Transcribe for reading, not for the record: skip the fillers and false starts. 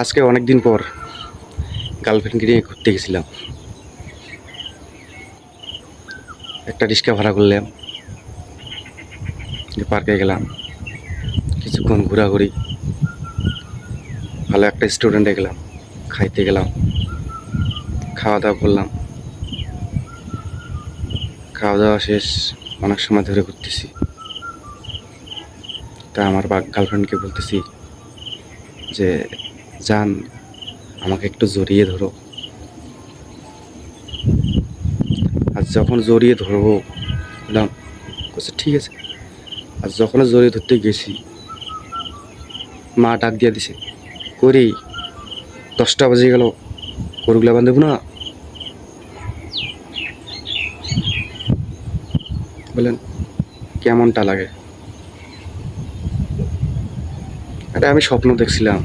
আজকে অনেক দিন পর গার্লফ্রেন্ডকে নিয়ে ঘুরতে গেছিলাম। একটা রিক্সা ভাড়া করলাম, পার্কে গেলাম, কিছুক্ষণ ঘোরাঘুরি, ভালো একটা রেস্টুরেন্টে গেলাম, খাইতে গেলাম, খাওয়া দাওয়া করলাম। খাওয়া দাওয়া শেষ, অনেক সময় ধরে ঘুরতেছি। তা আমার গার্লফ্রেন্ডকে বলতেছি যে, জান, আমাকে একটু জড়িয়ে ধরো। আর যখন জড়িয়ে ধরবো বললাম, বলছে ঠিক আছে। আর যখন জড়িয়ে ধরতে গেছি, মা ডাক দিয়ে দিছে, করি 10টা বেজে গেল, গরুগুলা বান্ধব না। বলেন কেমনটা লাগে? এটা আমি স্বপ্ন দেখছিলাম।